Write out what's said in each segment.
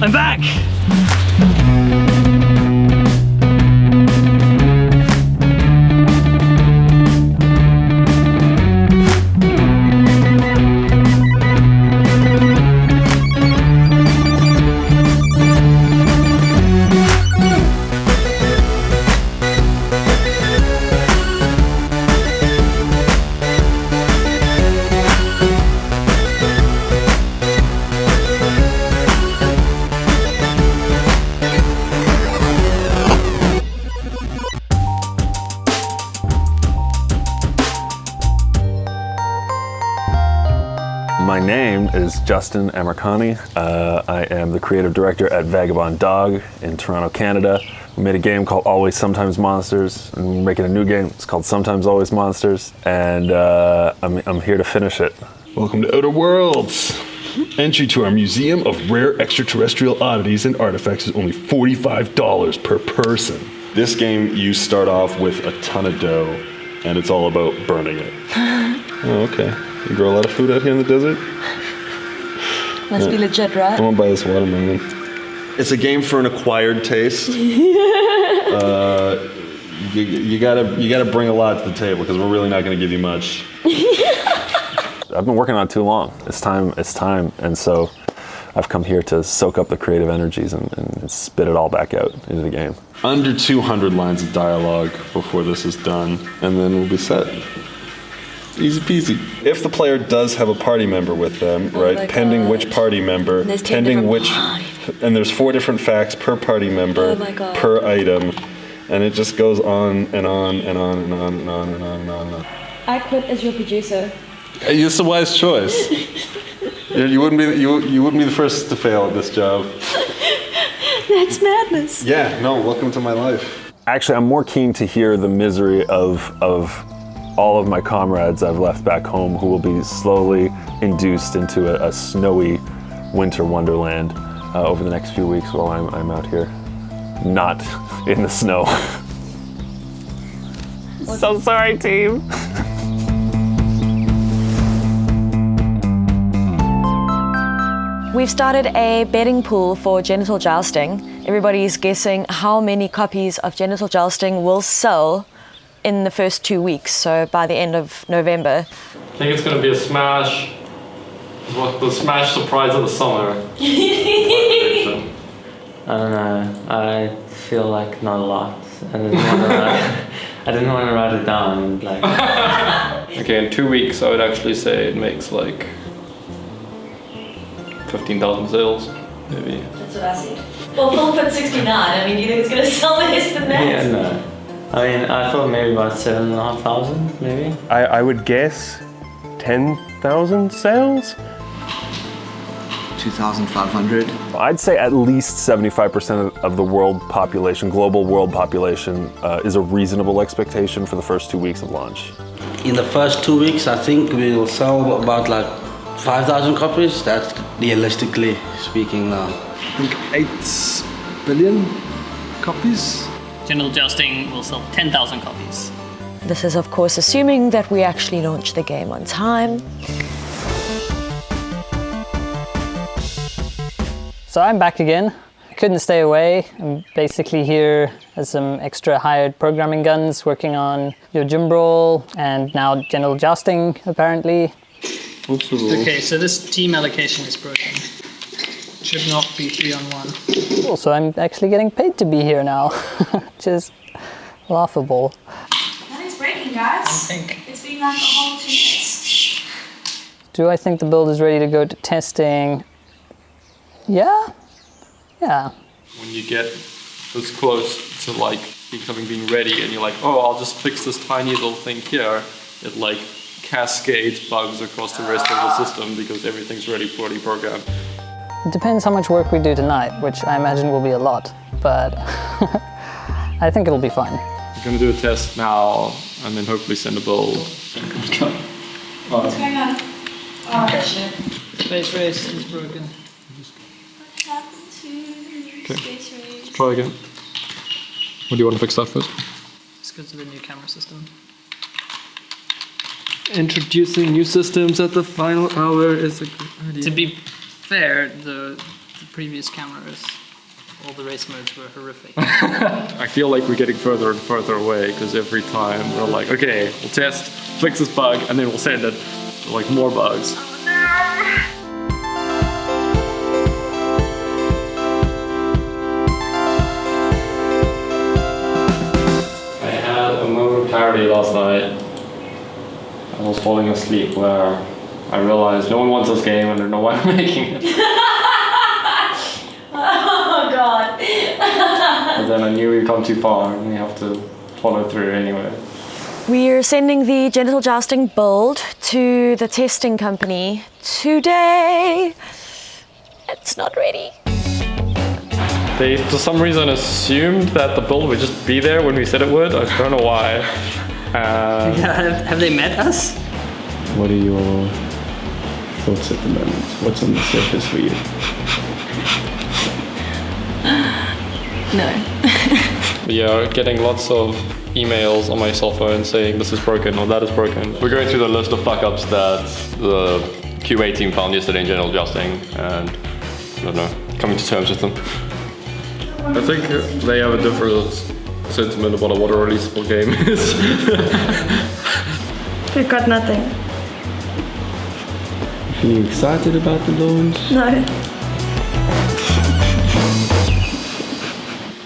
I'm back! My name is Justin Amercani. I am the creative director at Vagabond Dog in Toronto, Canada. We made a game called Always Sometimes Monsters, and we're making a new game. It's called Sometimes Always Monsters, and I'm here to finish it. Welcome to Outer Worlds. Entry to our Museum of Rare Extraterrestrial Oddities and Artifacts is only $45 per person. This game, you start off with a ton of dough, and it's all about burning it. Oh, okay. You grow a lot of food out here in the desert? Must be legit, right? I won't buy this watermelon. It's a game for an acquired taste. You gotta bring a lot to the table because we're really not gonna give you much. I've been working on it too long. It's time, and so I've come here to soak up the creative energies and spit it all back out into the game. Under 200 lines of dialogue before this is done, and then we'll be set. Easy peasy. If the player does have a party member with them, right, pending which party member, pending which, and there's 4 different facts per party member, per item, and it just goes on and on and on and on and on and on and on and on. I quit as your producer. It's a wise choice. You wouldn't be the first to fail at this job. That's madness. Yeah, no, welcome to my life. Actually, I'm more keen to hear the misery of all of my comrades I've left back home who will be slowly induced into a snowy winter wonderland over the next few weeks while I'm out here, not in the snow. So sorry, team. We've started a betting pool for Genital Jousting. Everybody's guessing how many copies of Genital Jousting will sell in the first 2 weeks, so by the end of November. I think it's going to be a smash. The smash surprise of the summer. I don't know. I feel like not a lot. I didn't want to write it down. Okay, in 2 weeks, I would actually say it makes like 15,000 sales, maybe. That's what I said. Well, Phil put 69. I mean, do you think it's going to sell less than that? Yeah, no. I mean, I thought maybe about 7,500, maybe. I would guess 10,000 sales? 2,500. I'd say at least 75% of the world population, global world population, is a reasonable expectation for the first 2 weeks of launch. In the first 2 weeks, I think we will sell about like 5,000 copies. That's realistically speaking now. I think 8 billion copies. Genital Jousting will sell 10,000 copies. This is, of course, assuming that we actually launch the game on time. So I'm back again. I couldn't stay away. I'm basically here as some extra hired programming guns working on your Jumbrawl and now Genital Jousting, apparently. Okay, so this team allocation is broken. Should not be 3-on-1. Also, I'm actually getting paid to be here now, which is laughable. Nothing's breaking, guys. It's been like a whole 2 minutes. Do I think the build is ready to go to testing? Yeah. When you get this close to like being ready and you're like, oh, I'll just fix this tiny little thing here, it like cascades bugs across the rest of the system because everything's already programmed. It depends how much work we do tonight, which I imagine will be a lot, but I think it'll be fine. We're going to do a test now and then hopefully send a build. What's going on? Oh, shit. Space Race is broken. What happened to Space Race? Let's try again. What do you want to fix that first? Let's go to the new camera system. Introducing new systems at the final hour is a good idea. To be fair, the previous cameras, all the race modes were horrific. I feel like we're getting further and further away because every time we're like, okay, we'll test, fix this bug, and then we'll send it. Like more bugs. I had a moment of clarity last night. I was falling asleep where I realized no one wants this game and I don't know why I'm making it. Oh God. But then I knew we'd come too far and we have to follow through anyway. We're sending the Genital Jousting build to the testing company today. It's not ready. They, for some reason, assumed that the build would just be there when we said it would. I don't know why. Have they met us? What are your thoughts at the moment? What's on the surface for you? No. Yeah, getting lots of emails on my cell phone saying this is broken or that is broken. We're going through the list of fuck-ups that the QA team found yesterday in Genital Jousting and, I don't know, coming to terms with them. I think they have a different sentiment about what a releasable game is. We've got nothing. Are you excited about the launch? No.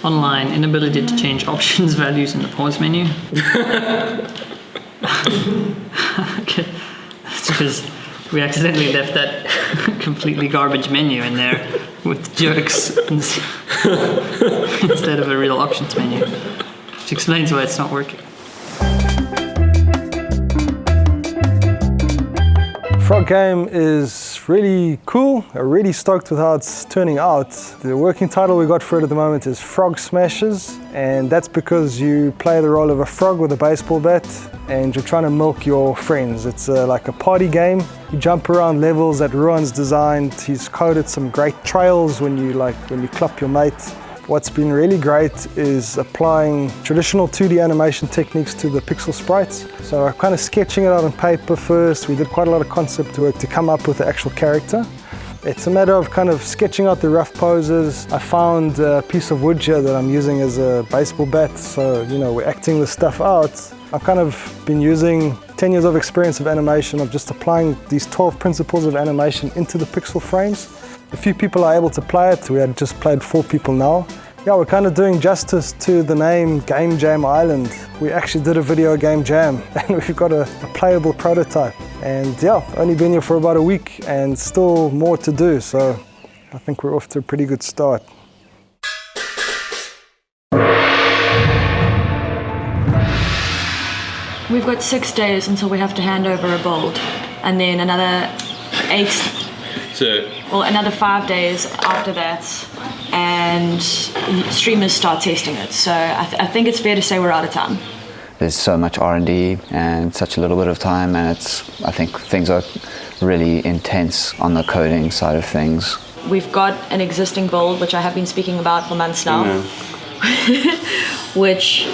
Online, inability to change options values in the pause menu. Okay. That's because we accidentally left that completely garbage menu in there with jokes instead of a real options menu, which explains why it's not working. Frog game is really cool. I'm really stoked with how it's turning out. The working title we got for it at the moment is Frog Smashers, and that's because you play the role of a frog with a baseball bat and you're trying to milk your friends. It's like a party game. You jump around levels that Ruan's designed. He's coded some great trails when you club your mate. What's been really great is applying traditional 2D animation techniques to the pixel sprites. So I'm kind of sketching it out on paper first. We did quite a lot of concept work to come up with the actual character. It's a matter of kind of sketching out the rough poses. I found a piece of wood here that I'm using as a baseball bat. So, you know, we're acting this stuff out. I've kind of been using 10 years of experience of animation, of just applying these 12 principles of animation into the pixel frames. A few people are able to play it. We had just played 4 people now. Yeah, we're kind of doing justice to the name Game Jam Island. We actually did a video game jam and we've got a playable prototype. And yeah, only been here for about a week and still more to do. So I think we're off to a pretty good start. We've got 6 days until we have to hand over a build, and then another 5 days after that, and streamers start testing it. So I think it's fair to say we're out of time. There's so much R&D and such a little bit of time, and I think things are really intense on the coding side of things. We've got an existing build, which I have been speaking about for months now, which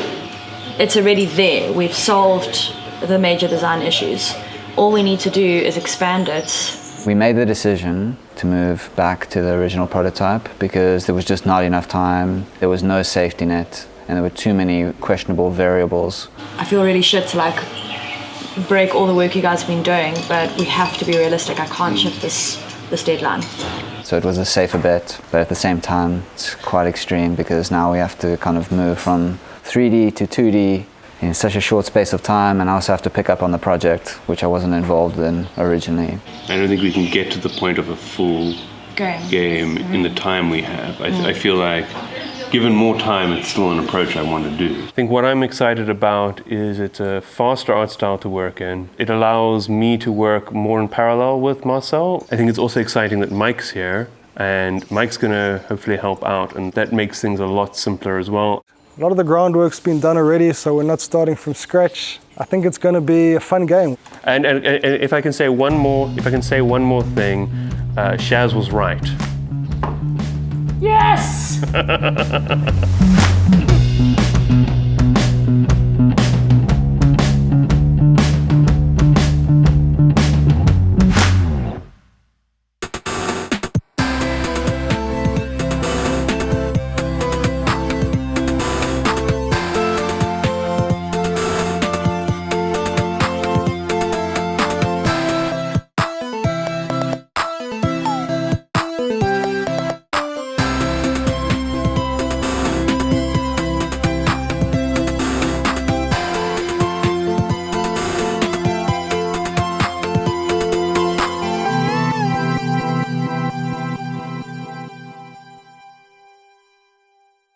it's already there. We've solved the major design issues. All we need to do is expand it. We made the decision to move back to the original prototype because there was just not enough time, there was no safety net, and there were too many questionable variables. I feel really shit to like break all the work you guys have been doing, but we have to be realistic. I can't shift this deadline. So it was a safer bet, but at the same time it's quite extreme because now we have to kind of move from 3D to 2D in such a short space of time, and I also have to pick up on the project, which I wasn't involved in originally. I don't think we can get to the point of a full game in the time we have. I feel like given more time, it's still an approach I want to do. I think what I'm excited about is it's a faster art style to work in. It allows me to work more in parallel with Marcel. I think it's also exciting that Mike's here, and Mike's going to hopefully help out, and that makes things a lot simpler as well. A lot of the groundwork's been done already, so we're not starting from scratch. I think it's going to be a fun game. And if I can say one more thing, Shaz was right. Yes!